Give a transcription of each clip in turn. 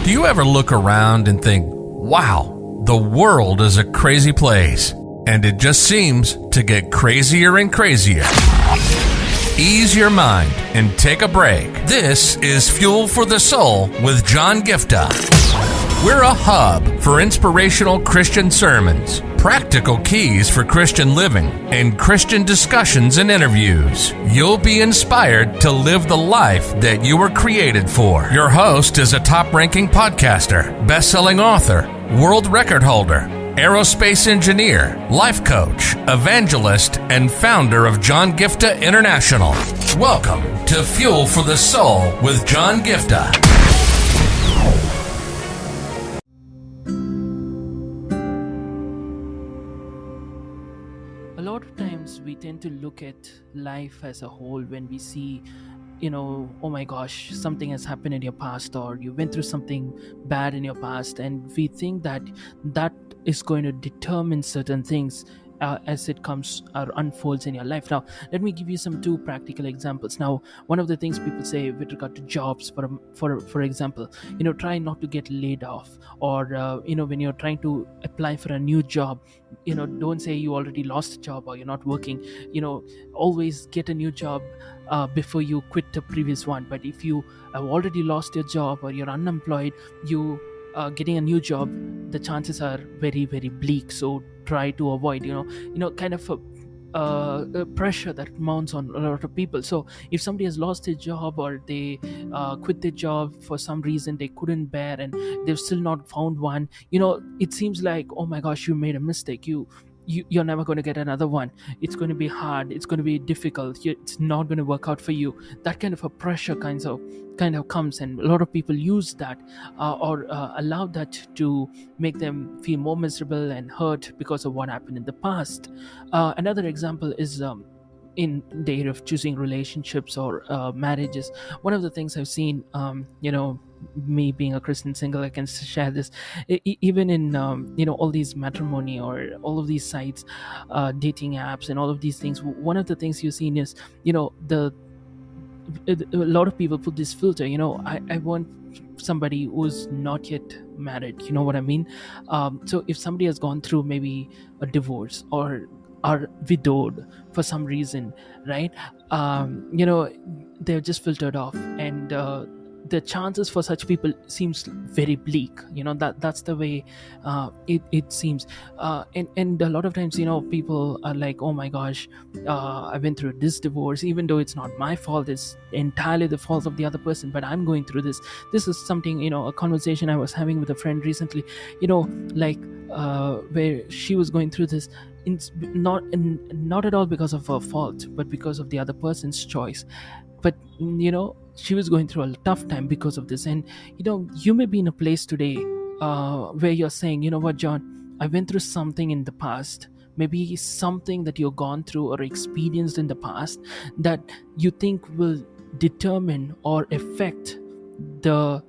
Do you ever look around and think, wow, the world is a crazy place, and it just seems to get crazier and crazier? Ease your mind and take a break. This is Fuel for the Soul with John Giftah. We're a hub for inspirational Christian sermons, practical keys for Christian living, and Christian discussions and interviews. You'll be inspired to live the life that you were created for. Your host is a top-ranking podcaster, best-selling author, world record holder, aerospace engineer, life coach, evangelist, and founder of John Giftah International. Welcome to Fuel for the Soul with John Giftah. A lot of times we tend to look at life as a whole when we see, oh my gosh, something has happened in your past, or you went through something bad in your past, and we think that that is going to determine certain things as it comes or unfolds in your life. Now, let me give you some two practical examples. Now, one of the things people say with regard to jobs, for example, try not to get laid off, or when you're trying to apply for a new job, don't say you already lost a job or you're not working. Always get a new job before you quit the previous one. But if you have already lost your job or you're unemployed, getting a new job, the chances are very, very bleak. So try to avoid kind of a pressure that mounts on a lot of people. So if somebody has lost their job, or they quit their job for some reason they couldn't bear, and they've still not found one, it seems like, oh my gosh, you made a mistake, you're never going to get another one. It's going to be hard. It's going to be difficult. It's not going to work out for you. That kind of a pressure kind of comes, and a lot of people use that or allow that to make them feel more miserable and hurt because of what happened in the past. Another example is in the area of choosing relationships or marriages. One of the things I've seen, me being a Christian single, I can share this. Even in all these matrimony or all of these sites, dating apps and all of these things, one of the things you've seen is a lot of people put this filter. I want somebody who's not yet married. You know what I mean? So if somebody has gone through maybe a divorce or are widowed for some reason, right? They're just filtered off, and the chances for such people seems very bleak. That's the way it seems, and a lot of times people are like, oh my gosh, I went through this divorce, even though it's not my fault, it's entirely the fault of the other person, but I'm going through this. This is something, a conversation I was having with a friend recently, where she was going through this. It's not at all because of her fault, but because of the other person's choice. But she was going through a tough time because of this. And you may be in a place today where you're saying, you know what, John, I went through something in the past, maybe something that you've gone through or experienced in the past that you think will determine or affect the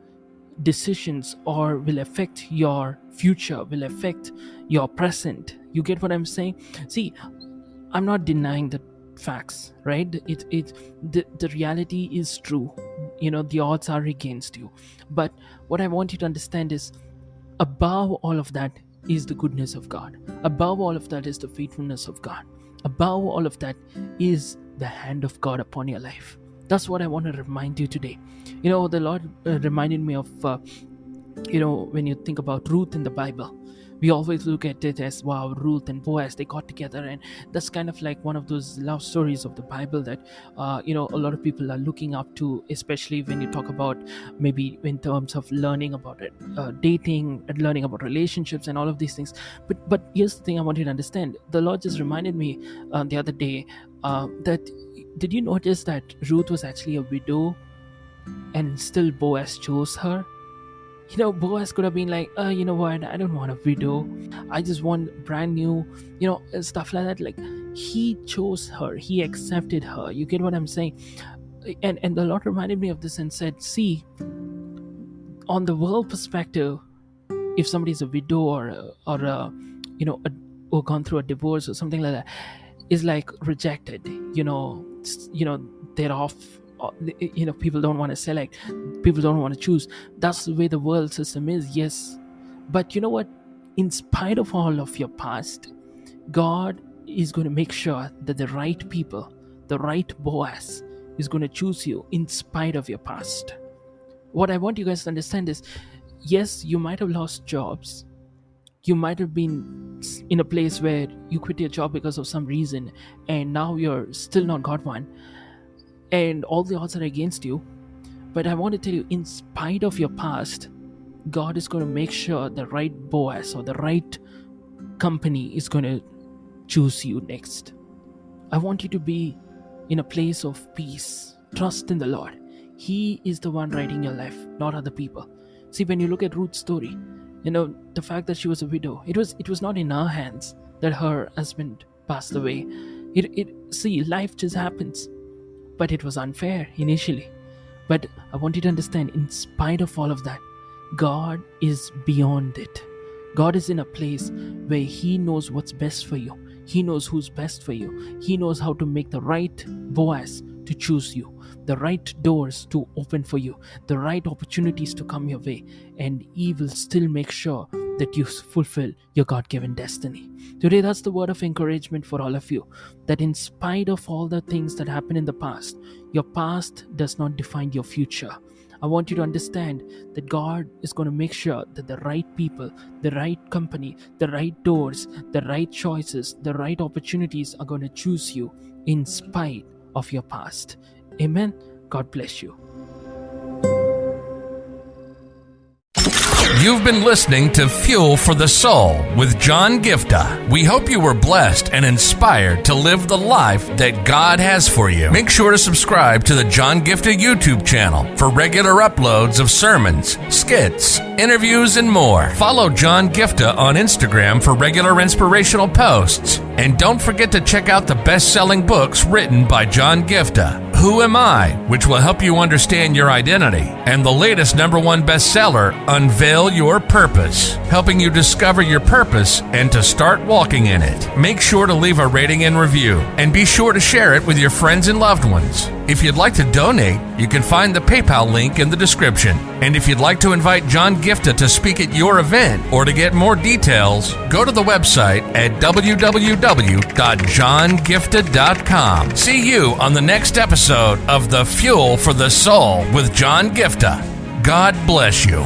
decisions, or will affect your future, will affect your present. You get what I'm saying? See, I'm not denying the facts, right? The reality is true. The odds are against you. But what I want you to understand is, above all of that is the goodness of God. Above all of that is the faithfulness of God. Above all of that is the hand of God upon your life. That's what I want to remind you today. The Lord reminded me of when you think about Ruth in the Bible, we always look at it as, wow, Ruth and Boaz, they got together, and that's kind of like one of those love stories of the Bible that a lot of people are looking up to, especially when you talk about maybe in terms of learning about it, dating and learning about relationships and all of these things. But here's the thing I want you to understand. The Lord just reminded me the other day that, did you notice that Ruth was actually a widow and still Boaz chose her? Boaz could have been like, you know what, I don't want a widow, I just want brand new, stuff like that. Like, he chose her, he accepted her. You get what I'm saying? And the Lord reminded me of this and said, see, on the world perspective, if somebody's a widow or gone through a divorce or something like that, is like rejected. They're off people don't want to select, people don't want to choose. That's the way the world system is, yes. But you know what? In spite of all of your past, God is going to make sure that the right people, the right Boaz, is going to choose you in spite of your past. What I want you guys to understand is, yes, you might have lost jobs. You might have been in a place where you quit your job because of some reason, and now you're still not got one, and all the odds are against you. But I want to tell you, in spite of your past, God is going to make sure the right Boaz or the right company is going to choose you next. I want you to be in a place of peace. Trust in the Lord. He is the one writing your life, not other people. See, when you look at Ruth's story, the fact that she was a widow, it was not in her hands that her husband passed away. See, life just happens. But it was unfair initially. But I want you to understand, in spite of all of that, God is beyond it. God is in a place where He knows what's best for you. He knows who's best for you. He knows how to make the right Boaz to choose you, the right doors to open for you, the right opportunities to come your way, and He will still make sure that you fulfill your God-given destiny. Today, that's the word of encouragement for all of you, that in spite of all the things that happened in the past, your past does not define your future. I want you to understand that God is going to make sure that the right people, the right company, the right doors, the right choices, the right opportunities are going to choose you in spite of your past. Amen. God bless you. You've been listening to Fuel for the Soul with John Giftah. We hope you were blessed and inspired to live the life that God has for you. Make sure to subscribe to the John Giftah YouTube channel for regular uploads of sermons, skits, interviews, and more. Follow John Giftah on Instagram for regular inspirational posts. And don't forget to check out the best-selling books written by John Giftah, Who Am I?, which will help you understand your identity, and the latest #1 bestseller, Unveil Your Purpose, helping you discover your purpose and to start walking in it. Make sure to leave a rating and review, and be sure to share it with your friends and loved ones. If you'd like to donate, you can find the PayPal link in the description. And if you'd like to invite John Giftah to speak at your event or to get more details, go to the website at www.johngiftah.com. See you on the next episode of The Fuel for the Soul with John Giftah. God bless you.